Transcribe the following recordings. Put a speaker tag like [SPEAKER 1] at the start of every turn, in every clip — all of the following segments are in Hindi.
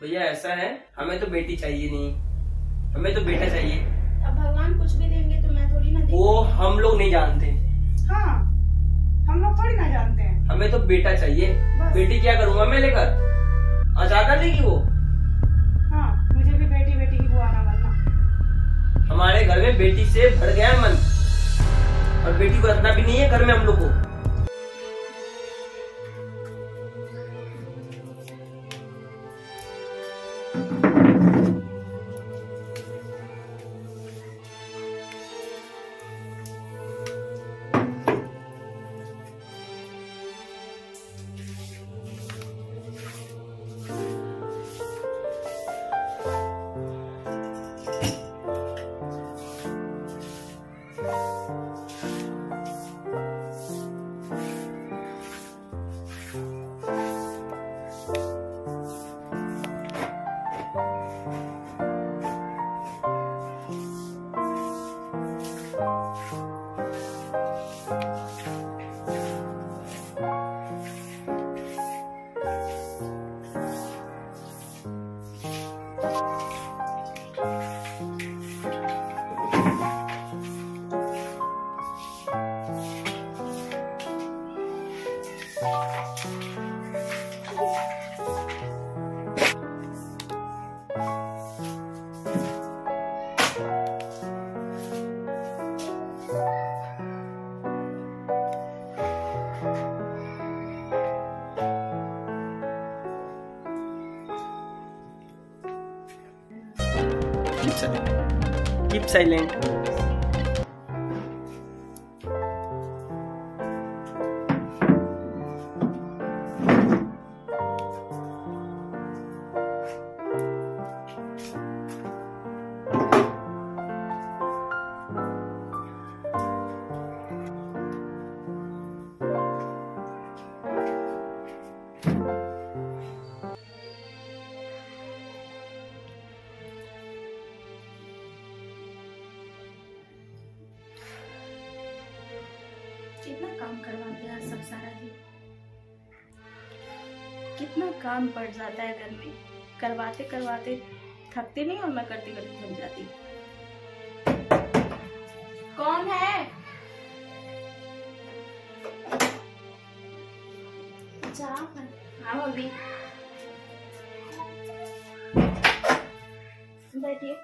[SPEAKER 1] भैया ऐसा है, हमें तो बेटी चाहिए नहीं, हमें तो बेटा चाहिए।
[SPEAKER 2] अब भगवान कुछ भी देंगे तो मैं थोड़ी ना देंगे।
[SPEAKER 1] वो हम लोग नहीं जानते।
[SPEAKER 3] हाँ, हम लोग थोड़ी ना जानते हैं।
[SPEAKER 1] हमें तो बेटा चाहिए। बेटी क्या करूंगा मैं लेकर? आजादा लेगी वो।
[SPEAKER 3] हाँ, मुझे भी बेटी बेटी की बुआ ना बनना।
[SPEAKER 1] हमारे घर में बेटी से भर गया है मन, और बेटी को रखना भी नहीं है घर में हम लोग को। Keep silent.
[SPEAKER 2] कितना काम करवाते हैं सब सारा दिन, कितना काम पड़ जाता है घर में। करवाते करवाते थकते नहीं और मैं करते करते थक जाती। कौन है? हाँ भाभी, बैठिए।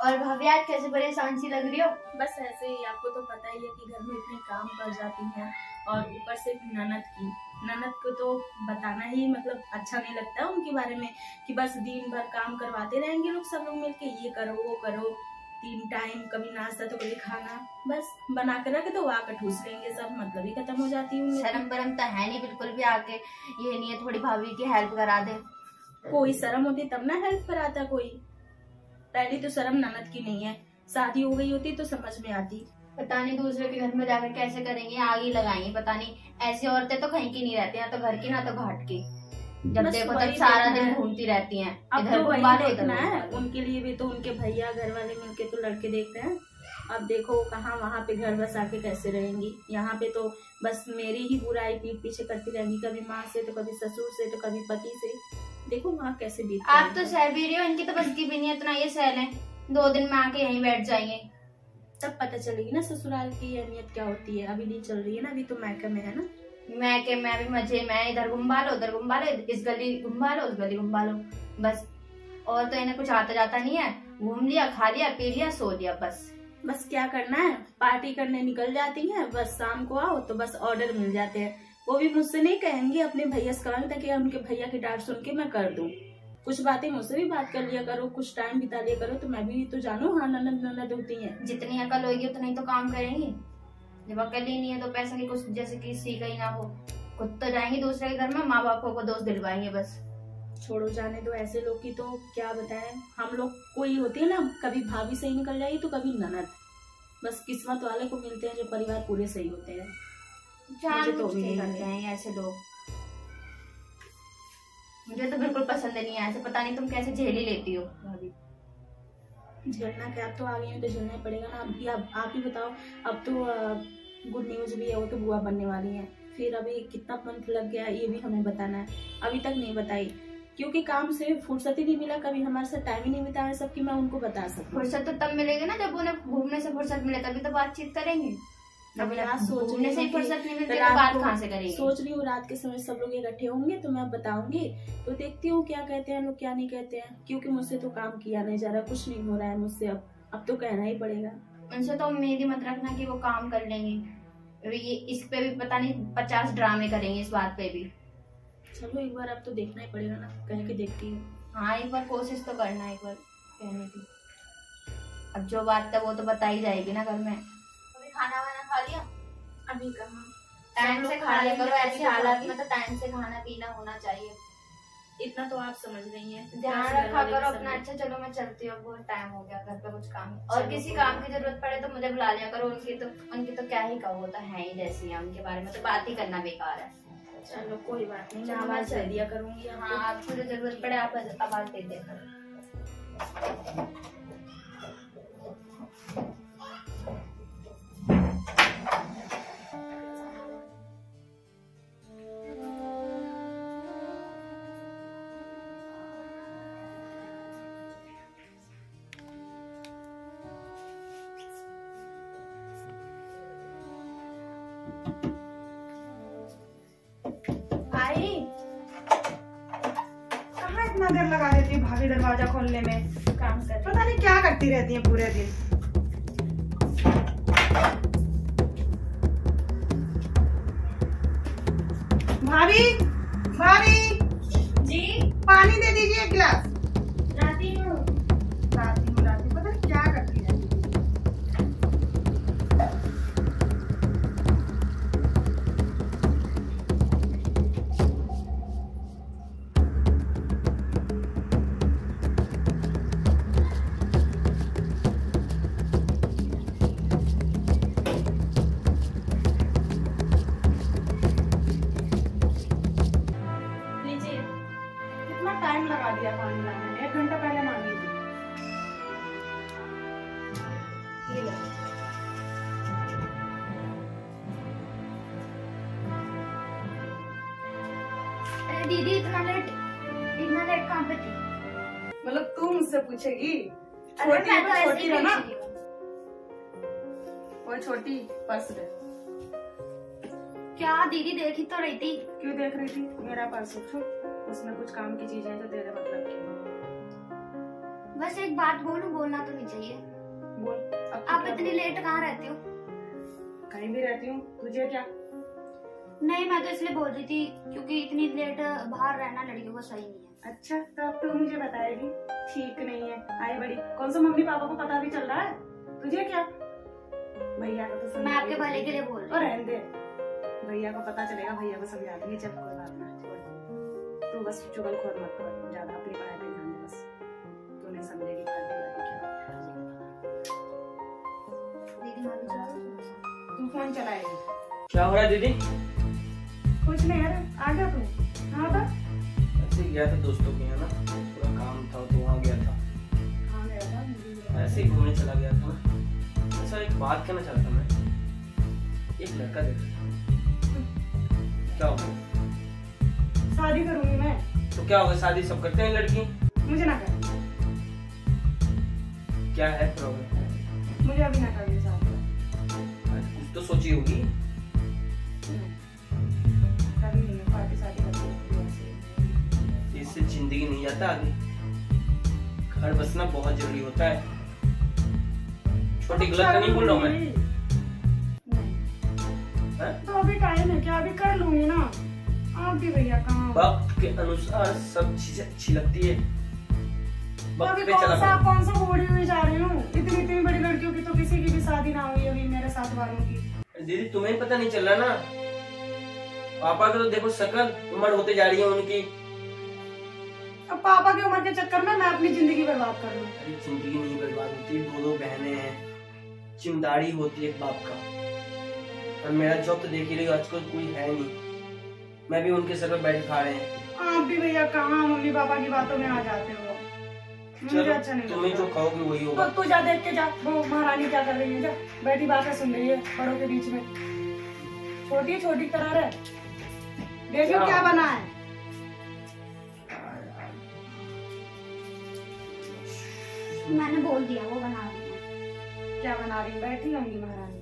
[SPEAKER 4] और भाभी आज कैसे परेशान सी लग रही हो?
[SPEAKER 2] बस ऐसे ही, आपको तो पता ही है कि घर में इतने काम पड़ जाती हैं, और ऊपर से ननद को तो बताना ही मतलब अच्छा नहीं लगता उनके बारे में, कि बस दिन भर काम करवाते रहेंगे लोग, सब लोग मिलके ये करो वो करो, 3 टाइम, कभी नाश्ता तो कभी खाना, बस बना कर रख दो, आकर ठूस लेंगे, सब मतलब ही खत्म हो जाती है।
[SPEAKER 4] शर्म परम तो है नहीं बिल्कुल भी, आके ये नहीं है थोड़ी भाभी की हेल्प करा दे।
[SPEAKER 2] कोई शर्म होती तब ना हेल्प कराता कोई। पहली तो शर्म ननद की नहीं है, शादी हो गई होती तो समझ में आती।
[SPEAKER 4] पता नहीं दूसरे के घर में जाकर कैसे करेंगे, आग ही लगाएंगे। पता नहीं, ऐसी औरतें तो कहीं की नहीं रहती, ना तो घर की ना तो घाट की। जब देखो तब सारा दिन घूमती रहती हैं।
[SPEAKER 2] अब तो वही देखना है उनके लिए भी, तो उनके भैया घर वाले मिलके तो लड़के देखते हैं। अब देखो कहाँ वहाँ पे घर बसा के कैसे रहेंगी, यहाँ पे तो बस मेरी ही बुराई पीठ पीछे करती रहेंगी, कभी माँ से तो कभी ससुर से तो कभी पति से। देखो वहाँ कैसे बीत।
[SPEAKER 4] आप तो सह भी रही हो, इनकी तो बस की भी नहीं है इतना ये सह लें। 2 दिन में आके यहीं बैठ जाएंगे,
[SPEAKER 2] तब पता चलेगी ना ससुराल की अहमियत क्या होती है। अभी नहीं चल रही है ना, अभी तो मैके में है ना।
[SPEAKER 4] मैके में अभी मजे, मैं इधर घुमा लो उधर घुमा लो, इस गली घुमा लो उस गली घुमा लो, बस। और तो इन्हें कुछ आता जाता नहीं है, घूम लिया, खा लिया, पी लिया, सो लिया, बस
[SPEAKER 2] क्या करना है, पार्टी करने निकल जाती हैं, बस शाम को आओ तो बस ऑर्डर मिल जाते हैं। वो भी मुझसे नहीं कहेंगी, अपने भैया से कराएंगे, ताकि उनके भैया की डांट सुन के मैं कर दूं। कुछ बातें मुझसे भी बात कर लिया करो, कुछ टाइम बिता लिया करो, तो मैं भी तो जानू हाँ ननद होती है।
[SPEAKER 4] जितनी अकल होगी उतना ही तो काम करेंगी। जब अकल ही नहीं है तो पैसा की कुछ जैसे कि सीखा ही ना हो, खुद तो जाएंगे दूसरे के घर में, माँ बापों को दोष दिलवाएंगे बस।
[SPEAKER 2] छोड़ो जाने दो, ऐसे लोग की तो क्या बताएं। हम लोग कोई होती है ना, कभी भाभी सही निकल जाएगी तो कभी ननद। बस किस्मत वाले को मिलते हैं जो परिवार पूरे सही होते हैं।
[SPEAKER 4] तो भी नहीं करते हैं ऐसे लोग, मुझे तो बिल्कुल पसंद नहीं है ऐसे। पता नहीं तुम कैसे झेल ही लेती हो भाभी।
[SPEAKER 2] झेलना क्या, अब तो आ गई है तो झेलना ही पड़ेगा ना। अब आप ही बताओ, अब तो गुड न्यूज भी है, वो तो बुआ बनने वाली है। फिर अभी कितना मंथ लग गया ये भी हमें बताना है, अभी तक नहीं बताई क्योंकि काम से फुर्सत ही नहीं मिला, कभी हमारे साथ टाइम ही नहीं बिताया है सब कि मैं उनको बता सकूं।
[SPEAKER 4] फुर्सत तो तब मिलेगी ना जब उन्हें घूमने से फुर्सत मिले, तभी तो बातचीत करेंगे।
[SPEAKER 2] अभी रात सोच
[SPEAKER 4] घूमने से ही फुर्सत नहीं मिलती तो
[SPEAKER 2] रात
[SPEAKER 4] बात
[SPEAKER 2] को
[SPEAKER 4] कहाँ से करेंगे।
[SPEAKER 2] सोच रही हूँ रात के समय सब लोग इकट्ठे होंगे तो मैं बताऊंगी, तो देखती हूँ क्या कहते हैं लोग क्या नहीं कहते हैं, क्योंकि मुझसे तो काम किया नहीं जा रहा, कुछ नहीं हो रहा है मुझसे, अब तो कहना ही पड़ेगा।
[SPEAKER 4] उनसे तो उम्मीद ही मत रखना कि वो काम कर लेंगी, ये इस पे भी पता नहीं 50 ड्रामे करेंगे इस बात पे भी।
[SPEAKER 2] चलो एक बार अब तो देखना ही पड़ेगा ना, कह के देखती हूँ।
[SPEAKER 4] हाँ एक बार कोशिश तो करना, एक बार कहने की। अब जो बात है वो तो बता ही जाएगी ना घर में। अभी खाना वाना खा लिया?
[SPEAKER 2] अभी कहाँ,
[SPEAKER 4] टाइम से खा लिया करो, ऐसे हालात में तो टाइम से खाना पीना होना चाहिए।
[SPEAKER 2] इतना तो आप समझ रही हैं।
[SPEAKER 4] ध्यान रखा करो अपना। अच्छा चलो मैं चलती हूँ, बहुत टाइम हो गया, घर पे कुछ काम है। और किसी काम की जरूरत पड़े तो मुझे बुला लिया करो। उनकी तो क्या ही कहो, वो तो है ही जैसी है, उनके बारे में तो बात ही करना बेकार है।
[SPEAKER 2] चलो कोई बात नहीं, मैं
[SPEAKER 4] आवाज
[SPEAKER 2] आवाज
[SPEAKER 4] दे
[SPEAKER 2] दे दिया करूंगी।
[SPEAKER 4] हाँ आपको जो जरूरत पड़े आप आवाज दे दिया करो।
[SPEAKER 3] इतना देर लगा देती है भाभी दरवाजा खोलने में,
[SPEAKER 2] काम कर
[SPEAKER 3] पता नहीं क्या करती रहती है पूरे दिन। भाभी भाभी
[SPEAKER 2] जी,
[SPEAKER 3] पानी दे दीजिए एक गिलास।
[SPEAKER 2] जाती हूँ।
[SPEAKER 3] लाती पता नहीं क्या करती रहती है। टाइम लगा दिया पानी लाने में, 1 घंटा पहले मांगी थी।
[SPEAKER 4] ये लो। अरे दीदी इतना लेट कहाँ पे थी?
[SPEAKER 3] मतलब तू मुझसे पूछेगी?
[SPEAKER 4] अरे मैं तो ऐसे
[SPEAKER 3] छोटी
[SPEAKER 4] ही
[SPEAKER 3] है ना,
[SPEAKER 4] पूछ रही हूँ।
[SPEAKER 3] वो छोटी पर्स है।
[SPEAKER 4] क्या दीदी देख ही तो रही थी।
[SPEAKER 3] क्यों देख रही थी? मेरा पर्स है, उसमें कुछ काम की चीजें हैं जो तेरे मतलब की।
[SPEAKER 4] बस एक बात बोलूं, बोलना तो नहीं चाहिए।
[SPEAKER 3] बोल। अब
[SPEAKER 4] आप इतनी लेट कहाँ रहती हो?
[SPEAKER 3] कहीं भी रहती हूँ, तुझे क्या?
[SPEAKER 4] नहीं मैं तो इसलिए बोल रही थी क्योंकि इतनी लेट बाहर रहना लड़कियों को सही नहीं है।
[SPEAKER 3] अच्छा तो अब तू मुझे बताएगी ठीक नहीं है। आई बड़ी कौन सा मम्मी पापा को पता भी चल रहा है, तुझे क्या? भैया को तो
[SPEAKER 4] मैं आपके भले के लिए बोल रही हूँ।
[SPEAKER 3] रहने दे, भैया को पता चलेगा, भैया को समझा देंगे। चल कोई बात ना, छोड़। तू बस चुगलखोर मत कर ज्यादा, अपनी पढ़ाई पे ध्यान दे बस। तू नहीं समझेगी क्या। तू फोन चलाएगी?
[SPEAKER 1] क्या हो रहा है दीदी?
[SPEAKER 3] कुछ नहीं यार, आ गया तू? हाँ बता।
[SPEAKER 1] ऐसे गया था दोस्तों के यहाँ ना, थोड़ा काम था तो वहाँ गया था।
[SPEAKER 3] हाँ गया था,
[SPEAKER 1] ऐसे ही घूमने चला गया था ना। अच्छा एक बात कहना चाहता मैं, एक लड़का देखा था। क्या हो गया?
[SPEAKER 3] शादी करूंगी मैं।
[SPEAKER 1] तो क्या होगा, शादी सब करते हैं लड़की।
[SPEAKER 3] मुझे ना कर।
[SPEAKER 1] क्या है प्रॉब्लम?
[SPEAKER 3] मुझे अभी ना कर शादी।
[SPEAKER 1] कुछ तो सोची होगी।
[SPEAKER 3] कभी नहीं है, पार्टी शादी करती है।
[SPEAKER 1] इससे जिंदगी नहीं जाता आगे। घर बसना बहुत जरूरी होता है। छोटी गलत तो नहीं बोल रहा हूँ मैं।
[SPEAKER 3] तो अभी टाइम है क्या, अभी कर लूंगी ना। आप भी भैया कहाँ?
[SPEAKER 1] वक्त के अनुसार सब चीजें अच्छी लगती है। वक्त
[SPEAKER 3] अभी
[SPEAKER 1] पे चला
[SPEAKER 3] कौन सा बूढ़ी हुई जा रही हूँ। इतनी बड़ी लड़कियों की तो किसी की भी शादी ना हुई अभी, मेरे साथ वालों की।
[SPEAKER 1] दीदी तुम्हें पता नहीं चल रहा ना, पापा का तो देखो शकल उम्र होते जा रही है उनकी।
[SPEAKER 3] अब पापा की उम्र के चक्कर में मैं अपनी जिंदगी बर्बाद कर लूं।
[SPEAKER 1] अरे जिंदगी नहीं बर्बाद होती, दो बहनें हैं, जिम्मेदारी होती है एक बाप का। और मेरा जॉब तो देख ही रही हो, आजकल कोई है नहीं, मैं भी उनके सर पे बैठ खा रहे हैं।
[SPEAKER 3] आप भी भैया कहाँ मम्मी पापा की बातों में आ जाते हो। मुझे अच्छा नहीं
[SPEAKER 1] तुम्हें जो कहोगे वही होगा।
[SPEAKER 3] तो तू जा देख के जा, वो महारानी क्या कर रही है, जा बैठी बातें सुन रही है बड़ों के बीच में। छोटी छोटी तरह है। देखो क्या बना है।
[SPEAKER 4] मैंने बोल दिया वो बना रही है।
[SPEAKER 3] क्या बना रही? बैठी होंगी महारानी।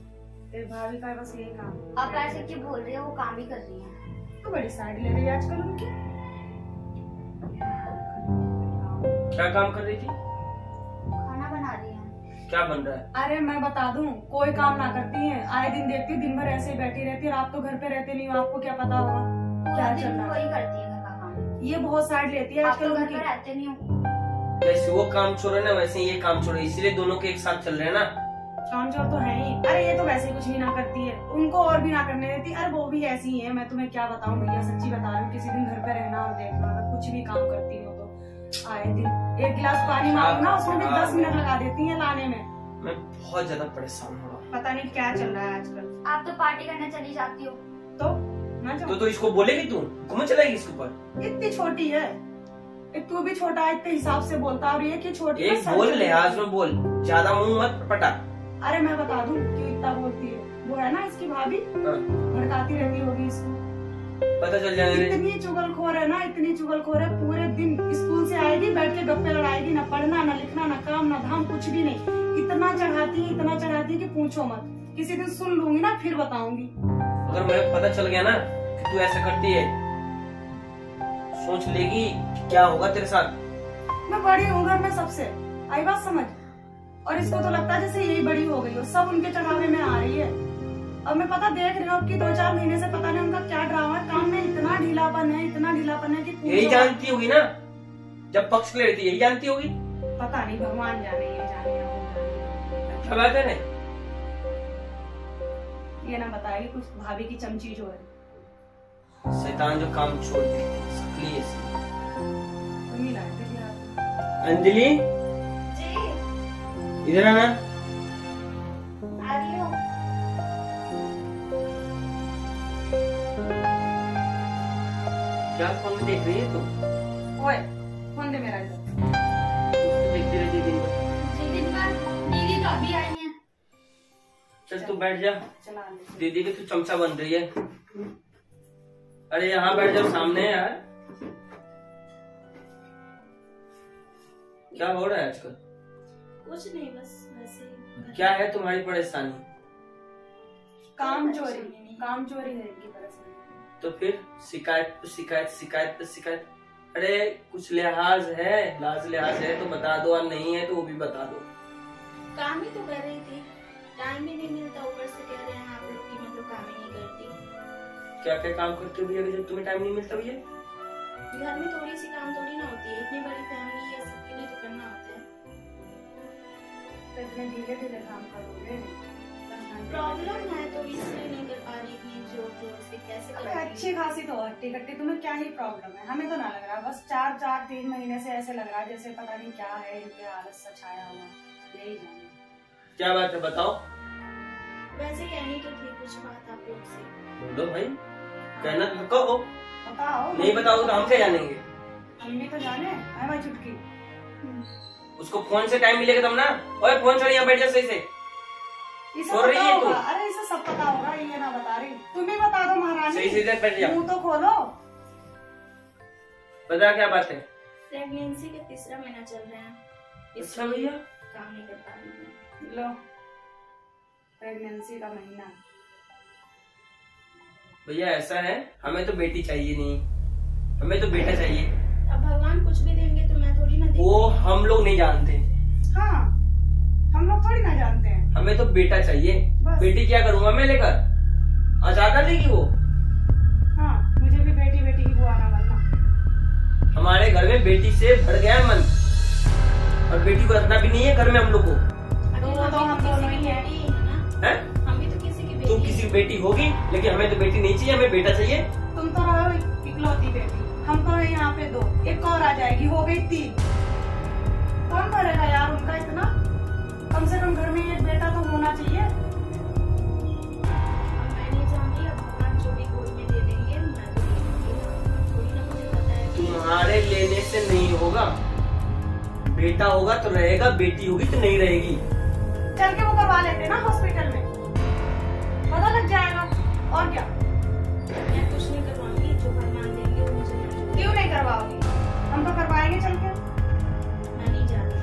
[SPEAKER 3] तेरी भाभी का बस यही काम।
[SPEAKER 4] आप ऐसे क्यों बोल रही हो? वो काम ही कर रही है।
[SPEAKER 3] तो बड़ी साइड ले रही है आजकल उनकी।
[SPEAKER 1] क्या काम कर रही थी?
[SPEAKER 4] खाना बना रही है।
[SPEAKER 1] क्या बन रहा है?
[SPEAKER 3] अरे मैं बता दूं, कोई काम ना करती है। आए दिन देखती दिन भर ऐसे ही बैठी रहती है। आप तो घर पे रहते नहीं हो, आपको क्या पता होगा क्या चल रहा
[SPEAKER 4] वही
[SPEAKER 3] है।
[SPEAKER 4] करती है घर का काम।
[SPEAKER 3] ये बहुत साइड लेती है
[SPEAKER 4] आप
[SPEAKER 3] आजकल
[SPEAKER 4] तो घर
[SPEAKER 3] उनकी।
[SPEAKER 4] पे रहते नहीं हो।
[SPEAKER 1] जैसे वो काम छोड़े ना वैसे ये काम छोड़े, इसलिए दोनों के एक साथ चल रहे हैं ना।
[SPEAKER 3] काम चोर तो है ही। अरे ये तो वैसे ही कुछ भी ना करती है, उनको और भी ना करने देती। अरे वो भी ऐसी ही है। मैं तुम्हें क्या बताऊं भैया, सच्ची बता रही हूँ। किसी दिन घर पे रहना और देखना, अगर कुछ भी काम करती हो तो आए दिन एक गिलास पानी मांगो ना, उसमें भी 10 मिनट लगा देती है लाने में।
[SPEAKER 1] मैं बहुत ज्यादा परेशान हो रहा हूँ।
[SPEAKER 3] पता नहीं क्या चल रहा है आजकल।
[SPEAKER 4] आप तो पार्टी करने चली जाती हो।
[SPEAKER 3] तो ना जाओ।
[SPEAKER 1] तो इसको बोलेगी तू? घूम चलाएगी इसके ऊपर?
[SPEAKER 3] इतनी छोटी है। एक तू भी छोटा है, इतने हिसाब से बोलता। और ये की छोटी है,
[SPEAKER 1] एक
[SPEAKER 3] सर
[SPEAKER 1] बोल
[SPEAKER 3] चढ़
[SPEAKER 1] लिहाज में बोल, ज्यादा मुंह मत पटा।
[SPEAKER 3] अरे मैं बता दूं क्यों इतना बोलती है। वो है ना इसकी भाभी,
[SPEAKER 1] हाँ,
[SPEAKER 3] भड़काती रहती होगी इसको।
[SPEAKER 1] पता चल जाएगा।
[SPEAKER 3] इतनी चुगलखोर है ना, इतनी चुगलखोर है। पूरे दिन स्कूल से आएगी, बैठ के गप्पे लड़ाएगी। ना पढ़ना, ना लिखना, ना काम, ना धाम, कुछ भी नहीं। इतना चढ़ाती है कि पूछो मत। किसी दिन सुन लूंगी ना फिर बताऊंगी।
[SPEAKER 1] अगर मुझे पता चल गया ना कि तू ऐसा करती है, सोच लेगी कि क्या होगा तेरे साथ।
[SPEAKER 3] मैं बड़ी हूँ घर में सबसे, आई बात समझ। और इसको तो लगता है जैसे यही बड़ी हो गई हो, सब उनके चढ़ावे में आ रही है। अब मैं पता देख रही हूँ कि 2-4 महीने से पता नहीं उनका क्या ड्रामा है। काम में इतना ढीलापन है, इतना ढीलापन है कि
[SPEAKER 1] यही जानती होगी ना, जब पक्ष ले रही थी यही जानती होगी।
[SPEAKER 3] पता नहीं, भगवान जाने, ये जाने या वो जाने।
[SPEAKER 1] क्या बात है ना?
[SPEAKER 3] ये ना बताएगी कुछ भाभी की चमची जो है।
[SPEAKER 1] शैतान जो काम छोड़ देती सकली ऐसी।
[SPEAKER 3] तुम ही लाए थे यार।
[SPEAKER 1] अंजलि
[SPEAKER 4] जी
[SPEAKER 1] इधर आना।
[SPEAKER 4] आ रही हो।
[SPEAKER 1] क्या फोन में देख रही है तू?
[SPEAKER 3] ओए फोन दे मेरा इधर।
[SPEAKER 1] देखती रहती है दिन भर।
[SPEAKER 4] जी दिन भर दीदी तो अभी आई है।
[SPEAKER 1] चल तू बैठ जा।
[SPEAKER 3] चला ले।
[SPEAKER 1] दीदी की तू चमचा बन रही है। अरे यहाँ बैठ जाओ, सामने है यार। क्या हो रहा है आजकल?
[SPEAKER 2] कुछ नहीं, बस वैसे ही।
[SPEAKER 1] क्या है तुम्हारी परेशानी?
[SPEAKER 3] काम चोरी है इनकी परेशानी।
[SPEAKER 1] तो फिर शिकायत पे शिकायत, शिकायत पे शिकायत। अरे कुछ लिहाज है, लाज लिहाज है तो बता दो, और नहीं है तो वो भी बता दो।
[SPEAKER 2] काम ही तो कर रही थी, टाइम ही नहीं मिलता। ऊपर से कह रहे हैं आप लोग की मैं तो काम ही नहीं करती।
[SPEAKER 1] क्या क्या काम करते हो भैया जब तुम्हें टाइम नहीं मिलता भैया?
[SPEAKER 2] घर में थोड़ी सी काम थोड़ी ना होती है, इतनी बड़ी फैमिली है, सबके लिए तो करना होता है।
[SPEAKER 3] तो इतने धीरे धीरे काम करोगे।
[SPEAKER 2] प्रॉब्लम है तो इसलिए नहीं कर पा रही थी जोर जोर से। कैसे
[SPEAKER 3] अबे
[SPEAKER 2] करूंगी?
[SPEAKER 3] अच्छी खासी तो हट्टी कट्टी, तुम्हें क्या ही प्रॉब्लम है? हमें तो ना लग रहा, बस 3 महीने से ऐसे लग रहा है जैसे पता नहीं क्या है इनके हालत सा छाया हुआ। यही जाने
[SPEAKER 1] क्या बात है बताओ।
[SPEAKER 2] वैसे कहनी तो थी कुछ बात आप लोग से।
[SPEAKER 1] बोलो भाई, कहना तो कहो।
[SPEAKER 3] बताओ।
[SPEAKER 1] नहीं बताओ तो हम क्या जानेंगे?
[SPEAKER 3] हम भी तो जाने। है भाई चुटकी।
[SPEAKER 1] उसको फोन से टाइम मिलेगा तब ना। ओए फोन छोड़, यहाँ बैठ जा सही से।
[SPEAKER 3] इसे
[SPEAKER 1] सो रही
[SPEAKER 3] पता
[SPEAKER 1] है तू?
[SPEAKER 3] होगा। अरे इसे सब पता होगा, ये ना बता रही। तुम ही बता दो महारानी।
[SPEAKER 1] सही से इधर बैठ जा।
[SPEAKER 3] मुंह तो खोलो।
[SPEAKER 1] बता क्या बात है?
[SPEAKER 2] प्रेगनेंसी का 3रा महीना चल रहा है,
[SPEAKER 1] अच्छा भैया,
[SPEAKER 2] काम नहीं कर पा रही मैं।
[SPEAKER 3] लो प्रेगनेंसी का महीना।
[SPEAKER 1] भैया ऐसा है, हमें तो बेटी चाहिए नहीं, हमें तो बेटा चाहिए।
[SPEAKER 2] अब भगवान कुछ भी देंगे तो मैं थोड़ी ना दूंगी।
[SPEAKER 1] वो हम लोग नहीं जानते,
[SPEAKER 3] हाँ हम लोग थोड़ी ना जानते हैं।
[SPEAKER 1] हमें तो बेटा चाहिए।
[SPEAKER 3] बस।
[SPEAKER 1] बेटी क्या करूंगा मैं लेकर? आजादा देगी वो।
[SPEAKER 3] हाँ मुझे भी बेटी बेटी की बुआ ना बनना।
[SPEAKER 1] हमारे घर में बेटी से भर गया है मन, और बेटी को रखना भी नहीं है घर में हम लोग को।
[SPEAKER 3] तो हम दोनों ही हैं।
[SPEAKER 2] बेटी है ना,
[SPEAKER 1] हैं?
[SPEAKER 2] हम भी तो किसी की बेटी
[SPEAKER 1] तुम
[SPEAKER 2] हैं।
[SPEAKER 1] किसी की बेटी होगी, लेकिन हमें तो बेटी नहीं चाहिए, हमें बेटा चाहिए।
[SPEAKER 3] तुम तो रहो इकलौती बेटी, हम तो है यहाँ पे 2, एक और आ जाएगी, हो गई 3। कौन भरेगा यार उनका इतना? कम से कम घर में एक बेटा तो होना चाहिए।
[SPEAKER 2] अब मैं नहीं जानती, अब भगवान जो भी गोद में दे देंगे मैं तो ले लूंगी ना। थोड़ी ना मुझे पता है कि
[SPEAKER 1] तुम्हारे लेने से नहीं होगा। बेटा होगा तो रहेगा, बेटी होगी तो नहीं रहेगी।
[SPEAKER 3] चल के वो करवा लेते ना हॉस्पिटल में, पता लग जाएगा। और क्या?
[SPEAKER 2] मैं कुछ नहीं करवाऊंगी, जो फरमान देंगे वो मुझे मंजूर है।
[SPEAKER 3] क्यों नहीं करवाओगी? हम तो करवाएंगे चल के।
[SPEAKER 2] मैं नहीं जा रही।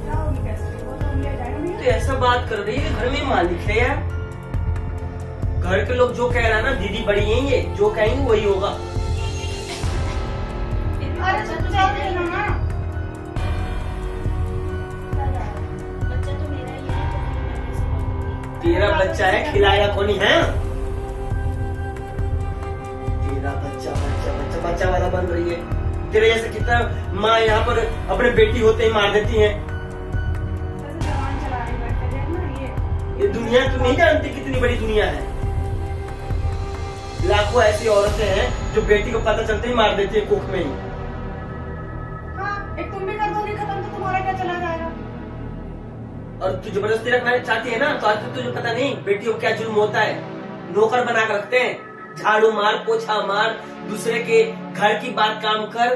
[SPEAKER 3] जाओगी कैसे? वो तो हम ले जाएंगे
[SPEAKER 1] तो
[SPEAKER 3] भैया।
[SPEAKER 1] ऐसा बात कर रही है, घर में मालिक है यार। घर के लोग जो कह रहा है ना, दीदी बड़ी है, ये जो कहेंगे वही होगा।
[SPEAKER 3] अरे चल जाओ ना ना।
[SPEAKER 2] बच्चा तो मेरा ही है, तो फिर मैं कैसे बोलूंगी?
[SPEAKER 1] तेरा बच्चा है, खिलाएगा कौन ही है? तेरा बच्चा बच्चा बच्चा बच्चा वाला बन रही है। तेरे जैसे कितना माँ यहाँ पर अपने बेटी होते ही मार देती है।
[SPEAKER 3] ऐसे जवान चला रही बैठ के देखना
[SPEAKER 1] ये दुनिया तुम नहीं जानती कितनी बड़ी दुनिया है। लाखों ऐसी औरतें हैं जो बेटी को पता चलते ही मार देती है कोख में ही।
[SPEAKER 3] हाँ, एक तुम भी कर दोगी खत्म तो तुम्हारा क्या चला जाएगा?
[SPEAKER 1] और तू जबरदस्ती रखना चाहती है ना, तो आज तक तुझे पता नहीं बेटियों को क्या जुल्म होता है। नौकर बना कर रखते हैं, झाड़ू मार, पोछा मार, दूसरे के घर की बात काम कर,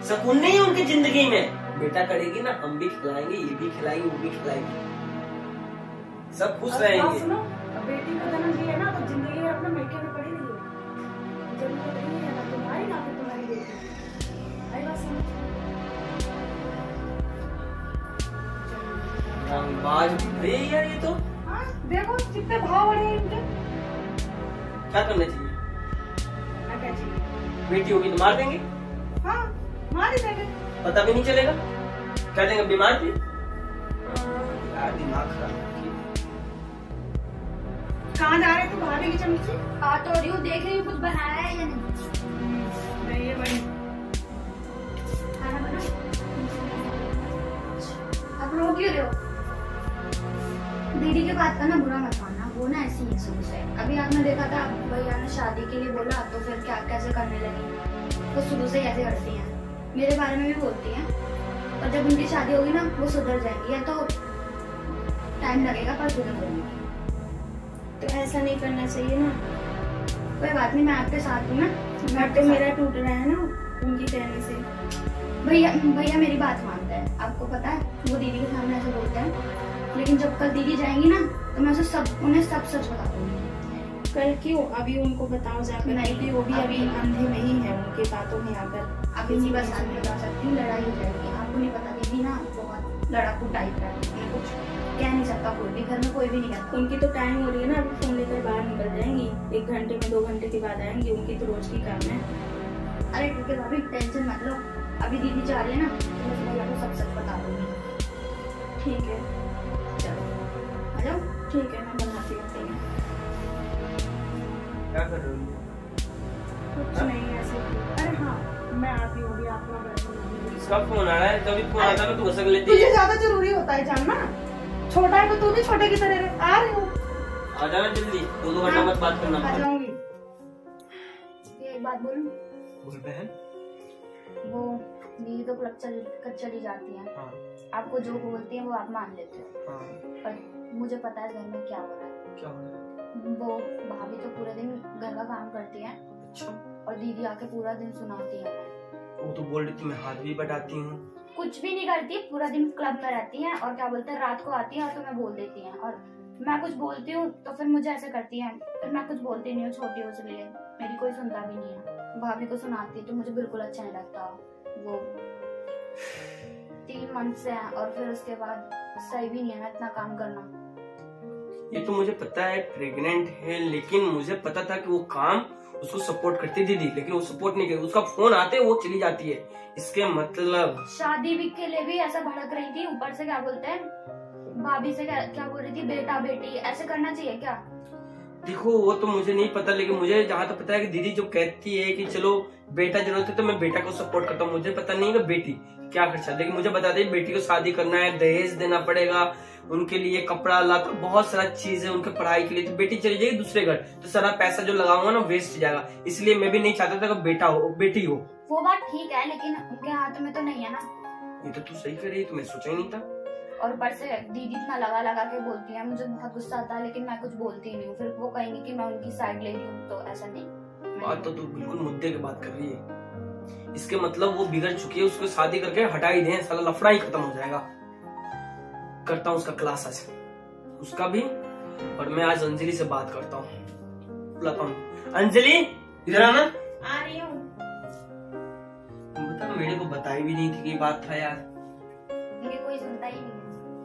[SPEAKER 1] सुकून नहीं है उनकी जिंदगी में। बेटा करेगी ना, हम भी खिलाएंगे, ये भी खिलाएंगे, वो भी खिलाएंगे, सब खुश
[SPEAKER 3] और बात
[SPEAKER 1] रहेंगे।
[SPEAKER 3] सुनो, अब बेटी को जन्म दिया ना तो जिंदगी में अपने मिलके में पड़ी रही है। जरूरत नहीं है ना तुम्हारी ना फिर तुम्हारी बेटी। आई बात समझ?
[SPEAKER 1] बाज भरे यार ये तो।
[SPEAKER 3] हाँ, देखो कितने भाव बढ़े हैं इनके।
[SPEAKER 1] क्या करना चाहिए?
[SPEAKER 3] मैं क्या चाहिए?
[SPEAKER 1] बेटी होगी तो मार देंगे,
[SPEAKER 3] हाँ, मार ही देंगे।
[SPEAKER 1] पता भी नहीं चलेगा, कह देंगे बीमार थी। यार दिमाग खराब।
[SPEAKER 3] कहाँ जा रहे तू? भाभी की चमची?
[SPEAKER 4] आ तो रही हूँ, देख रही हूँ कुछ बनाया है या नहीं।
[SPEAKER 3] नहीं ये बड़ी।
[SPEAKER 4] खाना बना? आप रो क्यों रहे हो? दीदी के बात का ना बुरा मत मानना, वो ना ऐसी है शुरू से। अभी आपने देखा था भैया ने शादी के लिए बोला तो फिर क्या कैसे करने लगी। वो शुरू से ऐसे करती हैं, मेरे बारे में भी बोलती हैं, और जब उनकी शादी होगी ना वो सुधर जाएंगी, या तो टाइम लगेगा पर सुधर जाएंगी।
[SPEAKER 2] तो ऐसा नहीं करना चाहिए ना।
[SPEAKER 4] कोई बात नहीं, मैं आपके साथ हूँ ना।
[SPEAKER 2] घर तो मेरा टूट रहा है ना उनकी कहने से।
[SPEAKER 4] भैया भैया मेरी बात मानते हैं, आपको पता है वो दीदी के सामने ऐसे बोलते हैं, लेकिन जब कल दीदी जाएंगी ना तो मैं उन्हें सब सच बता दूंगी।
[SPEAKER 2] कल क्यों? अभी उनको बताओ जाकर।
[SPEAKER 4] नहीं,
[SPEAKER 2] कि वो भी अभी अंधे में ही है, उनके बातों में आकर।
[SPEAKER 4] आप इसी बस नहीं बता सकती, लड़ाई हो जाएगी। आपको नहीं पता दीदी ना बहुत लड़ाकू टाइप है, ये कुछ कह नहीं सकता कोई भी, घर में कोई भी नहीं कहता।
[SPEAKER 2] उनकी तो टाइम हो रही है ना, अभी फोन लेकर बाहर निकल जाएंगी, 1 घंटे में 2 घंटे के बाद आएंगी, उनकी तो रोज की काम है।
[SPEAKER 4] अरे ठीक है भाभी, टेंशन मत लो, अभी दीदी जा रही है ना तो मैं भैया को सब सच बता दूंगी।
[SPEAKER 2] ठीक है,
[SPEAKER 4] चलो आ जाओ।
[SPEAKER 2] ठीक है, मैं बनाती हूँ।
[SPEAKER 1] क्या कर रही हो?
[SPEAKER 3] कुछ नहीं ऐसे। अरे हाँ, मैं आती हूँ अभी, आप लोग बैठो।
[SPEAKER 1] इसका फोन आ रहा है, तभी फोन आता है तो घसक लेती
[SPEAKER 3] तुझे
[SPEAKER 1] है।
[SPEAKER 3] ज्यादा जरूरी होता है जानना। छोटा है तो तू भी छोटे की तरह रहे। आ रही हूँ।
[SPEAKER 1] आ जाना जल्दी, 2 घंटा मत बात करना।
[SPEAKER 3] आ जाऊंगी।
[SPEAKER 4] ये एक बात बोलूं,
[SPEAKER 1] बोल बहन।
[SPEAKER 4] वो दीदी तो क्लब चली जाती है,
[SPEAKER 1] हाँ
[SPEAKER 4] आपको जो बोलती है वो आप मान लेते हो,
[SPEAKER 1] हाँ,
[SPEAKER 4] पर मुझे पता है घर में क्या हो रहा है।
[SPEAKER 1] क्या हो रहा है?
[SPEAKER 4] वो भाभी तो पूरे दिन घर का काम करती है
[SPEAKER 1] अच्छा,
[SPEAKER 4] और दीदी आके पूरा दिन सुनाती है।
[SPEAKER 1] वो तो बोल रही थी मैं हाथ भी बटाती हूँ।
[SPEAKER 4] कुछ भी नहीं करती, पूरा दिन क्लब में रहती है और क्या बोलते हैं रात को आती है और तुम्हें बोल देती है, और मैं कुछ बोलती हूँ तो फिर मुझे ऐसे करती है, फिर मैं कुछ बोलती नहीं हूँ, छोटी हो इसलिए मेरी कोई सुनता भी नहीं है। भाभी को सुनाती है तो मुझे बिल्कुल अच्छा नहीं लगता। वो 3 मंथ से है और फिर उसके बाद सही भी नहीं है ना इतना काम करना।
[SPEAKER 1] ये तो मुझे पता है प्रेग्नेंट है, लेकिन मुझे पता था कि वो काम उसको सपोर्ट करती दीदी, लेकिन वो सपोर्ट नहीं करती। उसका फोन आते वो चली जाती है, इसके मतलब
[SPEAKER 4] शादी भी के लिए भी ऐसा भड़क रही थी, ऊपर से क्या बोलते हैं भाभी से क्या बोल रही थी, बेटा बेटी ऐसे करना चाहिए क्या?
[SPEAKER 1] देखो वो तो मुझे नहीं पता, लेकिन मुझे जहाँ तक पता है कि दीदी जो कहती है कि चलो बेटा जरूरत है तो मैं बेटा को सपोर्ट करता हूँ। मुझे पता नहीं है बेटी क्या खर्चा, लेकिन मुझे बता दे बेटी को शादी करना है, दहेज देना पड़ेगा, उनके लिए कपड़ा लाता, बहुत सारा चीज है उनके पढ़ाई के लिए। तो बेटी चली जाएगी दूसरे घर तो सारा पैसा जो लगाऊंगा ना वेस्ट जाएगा, इसलिए मैं भी नहीं चाहता था कि बेटा हो बेटी हो।
[SPEAKER 4] वो बात ठीक है लेकिन उनके हाथ में तो नहीं है ना।
[SPEAKER 1] ये तो तू सही कर रही है, तो मैं सोचा ही नहीं था।
[SPEAKER 4] और ऊपर से दीदी इतना लगा लगा के बोलती है, मुझे बहुत गुस्सा आता है लेकिन मैं कुछ बोलती नहीं हूँ, फिर वो कहेंगे कि मैं उनकी साइड ले रही हूँ, तो ऐसा नहीं।
[SPEAKER 1] बात तो तू बिल्कुल मुद्दे की बात कर रही है, इसके मतलब वो बिगड़ चुकी है, उसको शादी करके हटा ही दें, साला लफड़ा ही खत्म हो जाएगा। करता हूँ उसका क्लास आज, उसका भी और मैं आज अंजलि से बात करता हूँ, बुलाता हूँ। अंजलि इधर आना।
[SPEAKER 2] आ रही हूँ।
[SPEAKER 1] बता, मेरे को बताई भी नहीं थी कि बात था यार।
[SPEAKER 4] मेरे कोई सुनता ही नहीं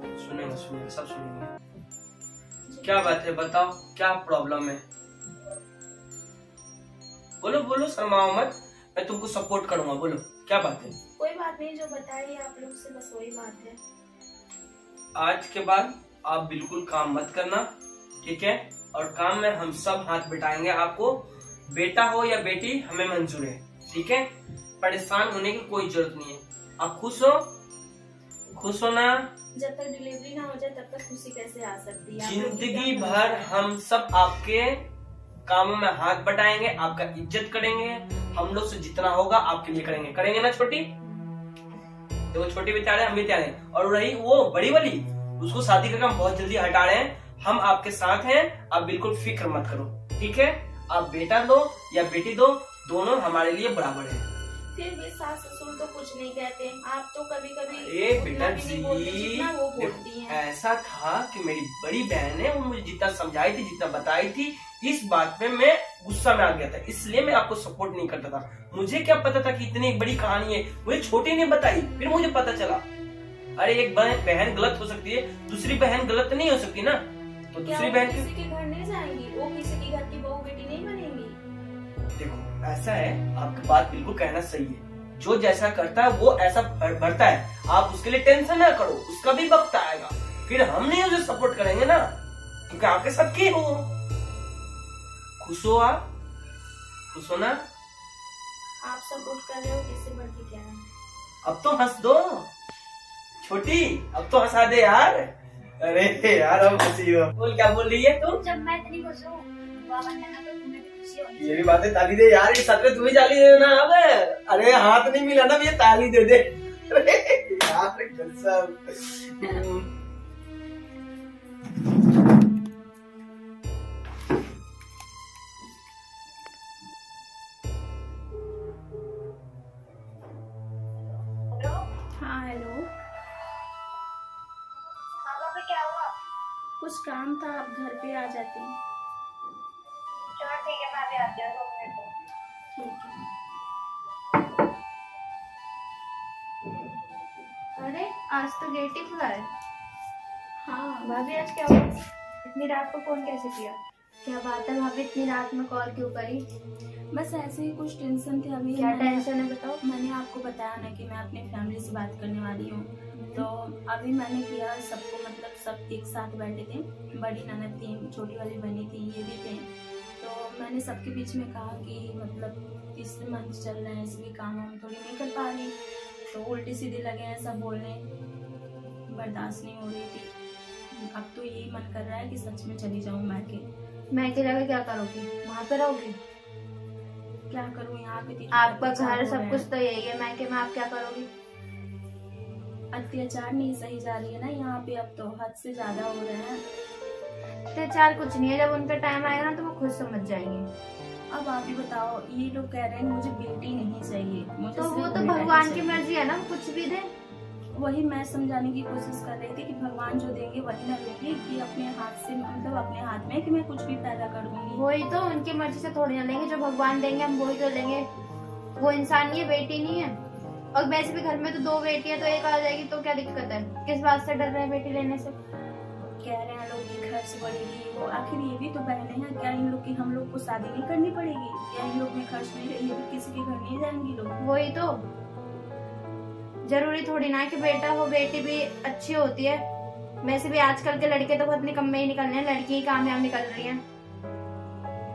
[SPEAKER 4] है।
[SPEAKER 1] सुनेंगे सुनेंगे, सब सुनेंगे। क्या बात है, बताओ क्या प्रॉब्लम है? बोलो बोलो, शर्माओ मत, मैं तुमको सपोर्ट करूंगा। बोलो क्या बात है?
[SPEAKER 2] कोई बात नहीं, जो बताइए आप लोग से, बस वही बात है।
[SPEAKER 1] आज के बाद आप बिल्कुल काम मत करना, ठीक है? और काम में हम सब हाथ बिठाएंगे। आपको बेटा हो या बेटी हमें मंजूर है, ठीक है? परेशान होने की कोई जरूरत नहीं है। आप खुश हो? खुश हो ना?
[SPEAKER 2] जब तक डिलीवरी ना हो जाए तब तक खुशी कैसे आ सकती है?
[SPEAKER 1] जिंदगी भर हम सब आपके कामों में हाथ बटाएंगे, आपका इज्जत करेंगे, हम लोग से जितना होगा आपके लिए करेंगे। करेंगे ना छोटी? देखो छोटी भी तैयार है, हम भी तैयार हैं। और रही वो बड़ी वाली, उसको शादी करके हम बहुत जल्दी हटा रहे हैं। हम आपके साथ हैं, आप बिल्कुल फिक्र मत करो, ठीक है? आप बेटा दो या बेटी दो, दोनों हमारे लिए बराबर है।
[SPEAKER 2] फिर भी सास ससुर तो कुछ नहीं कहते, आप तो कभी कभी
[SPEAKER 1] एक बेटा
[SPEAKER 2] उतना भी नहीं बोलते
[SPEAKER 1] जी,
[SPEAKER 2] जितना वो बोलती हैं।
[SPEAKER 1] ऐसा था कि मेरी बड़ी बहन है, वो मुझे जितना समझाई थी, जितना बताई थी, इस बात पे मैं गुस्सा में आ गया था, इसलिए मैं आपको सपोर्ट नहीं करता था। मुझे क्या पता था कि इतनी बड़ी कहानी है, मुझे छोटी ने बताई, फिर मुझे पता चला। अरे एक बहन गलत हो सकती है, दूसरी बहन गलत नहीं हो सकती ना। तो
[SPEAKER 2] क्या
[SPEAKER 1] दूसरी
[SPEAKER 2] वो
[SPEAKER 1] बहन
[SPEAKER 2] किसी के घर नहीं जाएंगी? वो किसी के घर की बहू बेटी नहीं बनेंगी?
[SPEAKER 1] देखो ऐसा है, आपकी बात बिल्कुल कहना सही है। जो जैसा करता है वो ऐसा भरता है, आप उसके लिए टेंशन ना करो, उसका भी वक्त आएगा, फिर हम नहीं उसे सपोर्ट करेंगे ना, क्योंकि आपके साथ की हो। खुश हो आप? खुश हो ना?
[SPEAKER 2] आप सपोर्ट कर रहे हो, किससे बढ़ के क्या है?
[SPEAKER 1] अब तो हंस दो छोटी, अब तो हंसा दे यार। अरे यार अब खुशी हो। बोल, क्या बोल रही है तू?
[SPEAKER 4] जब मैं इतनी खुश हूँ बाबा कहना, तो तुम्हें भी खुशी होनी
[SPEAKER 1] ये भी बातें, ताली दे यार, इस साथ में तू भी ताली दे ना। अब अरे हाथ नहीं मिला ना, ये ताली दे दे। अरे यार कसम।
[SPEAKER 2] हाँ हेलो,
[SPEAKER 4] क्या हुआ?
[SPEAKER 2] कुछ काम था, आप घर पे आ जाती।
[SPEAKER 4] चलो ठीक है, मैं भी आती हूँ 2 मिनट में।
[SPEAKER 2] ठीक है।
[SPEAKER 4] अरे आज तो गेट ही खुला है।
[SPEAKER 2] हाँ
[SPEAKER 4] भाभी आज क्या हुआ? इतनी रात को फोन कैसे किया? क्या बात है भाभी, इतनी रात में कॉल क्यों करी?
[SPEAKER 2] बस ऐसे ही कुछ टेंशन थे अभी।
[SPEAKER 4] क्या टेंशन है बताओ।
[SPEAKER 2] मैंने आपको बताया ना कि मैं अपनी फैमिली से बात करने वाली हूँ, तो अभी मैंने किया सबको, मतलब सब एक साथ बैठे थे, बड़ी ननद थी, छोटी वाली बहनी थी, ये भी थे। तो मैंने सबके बीच में कहा कि मतलब तीसरे मंथ चल रहे हैं, इसलिए काम हम थोड़ी नहीं कर पा रही, तो उल्टी सीधी लगे हैं सब बोलने, बर्दाश्त नहीं हो रही थी। अब तो यही मन कर रहा है कि सच में चली जाऊँ
[SPEAKER 4] मैं के जगह क्या करोगी? वहाँ पे रहोगी?
[SPEAKER 2] क्या करूँ यहाँ पे?
[SPEAKER 4] आपका घर सब कुछ तो यही है, मैं आप क्या करोगी?
[SPEAKER 2] अत्याचार नहीं सही जा रही है ना यहाँ पे, अब तो हद से ज्यादा हो रहे हैं।
[SPEAKER 4] अत्याचार कुछ नहीं है, जब उनका टाइम आएगा ना तो वो खुद समझ जाएंगे।
[SPEAKER 2] अब आप ही बताओ, ये लोग कह रहे हैं मुझे बेटी नहीं चाहिए, मुझे
[SPEAKER 4] तो वो
[SPEAKER 2] सिर्फ
[SPEAKER 4] तो
[SPEAKER 2] बेटा
[SPEAKER 4] भगवान
[SPEAKER 2] ही
[SPEAKER 4] की
[SPEAKER 2] चाहिए।
[SPEAKER 4] मर्जी है ना, वो कुछ भी दे।
[SPEAKER 2] वही मैं समझाने की कोशिश कर रही थी कि भगवान जो देंगे वही ना लूंगी, कि अपने हाथ से, मतलब अपने हाथ में कि मैं कुछ भी पैदा कर दूंगी।
[SPEAKER 4] वही तो, उनकी मर्जी से थोड़ी ना लेंगे, जो भगवान देंगे हम वही तो लेंगे। वो इंसान नहीं है, बेटी नहीं है। और वैसे भी घर में तो 2 बेटियां, तो एक आ जाएगी तो क्या दिक्कत है? किस बात से डर रहे हैं बेटी लेने से?
[SPEAKER 2] कह रहे हैं लोग कि खर्च बढ़ेगी, वो आखिर ये भी तो बहने हैं, क्या इन लोग की हम लोग को शादी नहीं करनी पड़ेगी? क्या इन लोग में खर्च नहीं रहेगी? ये भी किसी के घर नहीं जाएंगी लोग?
[SPEAKER 4] वही तो, जरूरी थोड़ी ना कि बेटा हो, बेटी भी अच्छी होती है। वैसे भी आजकल के लड़के तो बहुत निकम्मे ही निकल रहे हैं, लड़की ही कामयाब निकल रही हैं।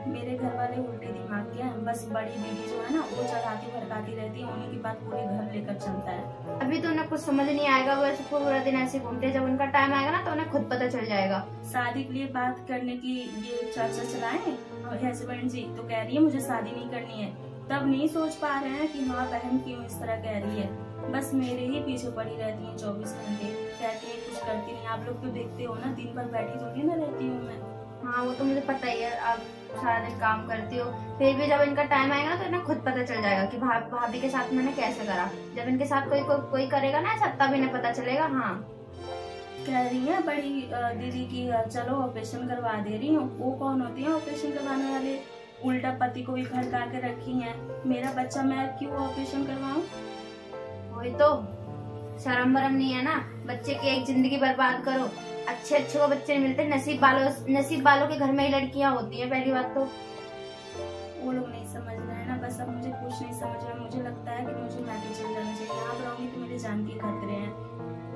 [SPEAKER 2] मेरे घर वाले उल्टे दिमाग के हैं, बस बड़ी दीदी जो है ना वो चढ़ाती भड़काती रहती है, उन्हीं की बात पूरे घर लेकर चलता है।
[SPEAKER 4] अभी तो उन्हें कुछ समझ नहीं आएगा, वो ऐसे पूरा दिन ऐसे घूमते हैं। जब उनका टाइम आएगा ना तो उन्हें खुद पता चल जाएगा।
[SPEAKER 2] शादी के लिए बात करने की ये चर्चा चलाएं और हस्बैंड जी तो कह रही है मुझे शादी नहीं करनी है, तब नहीं सोच पा रहे हैं कि हाँ बहन क्यों इस तरह कह रही है। बस मेरे ही पीछे पड़ी रहती है 24 घंटे, कहती है कुछ करती नहीं। आप लोग तो देखते हो ना, दिन भर बैठी थोड़ी ना रहती हूँ मैं।
[SPEAKER 4] हाँ वो तो मुझे पता ही है, आप सारा दिन काम करती हो, फिर भी जब इनका टाइम आएगा ना तो इन्हें खुद पता चल जाएगा कि भाभी के साथ मैंने कैसे करा। जब इनके साथ कोई करेगा ना ऐसा, तब इन्हें पता चलेगा। हाँ
[SPEAKER 2] कह रही है बड़ी दीदी की चलो ऑपरेशन करवा दे रही हूँ। वो कौन होती है ऑपरेशन करवाने वाले? उल्टा पति को भी भड़का के रखी है। मेरा बच्चा मैं क्यों ऑपरेशन करवाऊँ?
[SPEAKER 4] वही तो, शर्म बरम नहीं है ना, बच्चे की एक जिंदगी बर्बाद करो। अच्छे अच्छे को बच्चे नहीं मिलते, नसीब वालों के घर में ही लड़कियां होती हैं। पहली बात तो
[SPEAKER 2] वो लोग नहीं समझ रहे हैं ना, बस अब मुझे कुछ नहीं समझ रहा। मुझे लगता है कि मुझे मैके चल जाना चाहिए। यहाँ पर रहूंगी तो मेरे जान के खतरे हैं,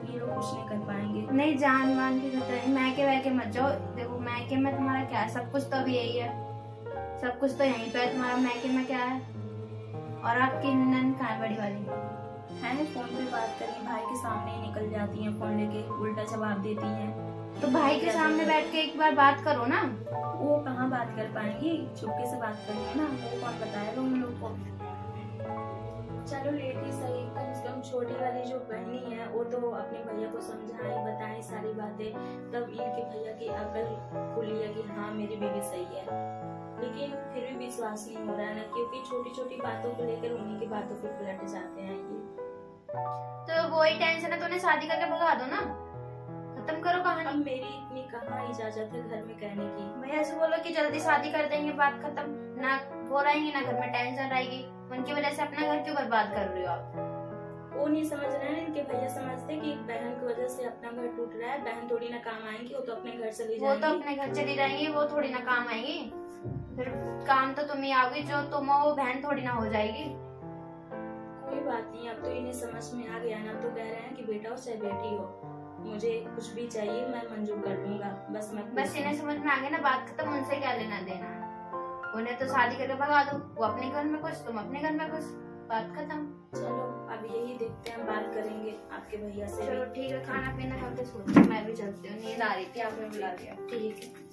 [SPEAKER 2] ये लोग कुछ नहीं कर पाएंगे।
[SPEAKER 4] नहीं, जान मान के खतरे नहीं, मैके वैके मत जाओ। देखो मैके में तुम्हारा क्या है, सब कुछ तो अभी यही है, सब कुछ तो यहीं पे है। तुम्हारा मैके में क्या है? और आपकी ननद कहाँ है बड़ी वाली?
[SPEAKER 2] है फोन पे बात करी, भाई के सामने ही निकल जाती हैं फोन लेके, उल्टा जवाब देती हैं।
[SPEAKER 4] तो भाई के सामने बैठ के एक बार बात करो ना।
[SPEAKER 2] वो कहाँ बात कर पाएंगी, चुपके से बात करेंगे ना, वो कौन बताएगा उन लोग को। चलो लेट ही सही, कम से कम छोटी वाली जो बहनी है वो तो अपने भैया को समझाई बताई सारी बातें, तब इनके भैया की अकल खुली है कि हाँ मेरी बीवी सही है। लेकिन फिर भी विश्वास नहीं हो रहा है ना, क्योंकि छोटी छोटी बातों को लेकर उन्हीं की बातों पे पलट जाते हैं ये।
[SPEAKER 4] तो वही टेंशन है तो उन्हें शादी करके भगा दो ना, खत्म करो कहानी।
[SPEAKER 2] अब मेरी इतनी कहाँ इजाजत है घर में कहने की।
[SPEAKER 4] भैया से बोलो कि जल्दी शादी कर देंगे, बात खत्म। ना वो रहेंगी ना घर में टेंशन रहेगी, उनकी वजह से अपना घर क्यों बर्बाद कर रहे हो आप?
[SPEAKER 2] वो नहीं समझ रहे हैं, इनके भैया समझते कि बहन की वजह से अपना घर टूट रहा है, बहन थोड़ी ना काम आएंगी, वो तो अपने घर चली जाएंगी।
[SPEAKER 4] वो तो अपने घर चली जाएंगी, वो थोड़ी ना काम आएंगी। फिर काम तो तुम ही आओगी, जो तुम हो वो बहन थोड़ी ना हो जाएगी।
[SPEAKER 2] कोई बात नहीं, अब तो इन्हें समझ में आ गया ना, तो कह रहे हैं कि बेटा हो चाहे बेटी हो, मुझे कुछ भी चाहिए मैं मंजूर कर लूंगा। बस
[SPEAKER 4] इन्हें समझ में आ गया ना, बात खत्म, उनसे क्या लेना देना। उन्हें तो शादी करके भगा दो, वो अपने घर में खुश, तुम अपने घर में खुश, बात खत्म।
[SPEAKER 2] चलो अब यही देखते हैं, बात करेंगे आपके भैया से।
[SPEAKER 4] चलो ठीक है, खाना पीना खा के सोचो, मैं भी चलती हूँ, नींद आ रही थी, आपने बुला दिया।
[SPEAKER 2] ठीक है।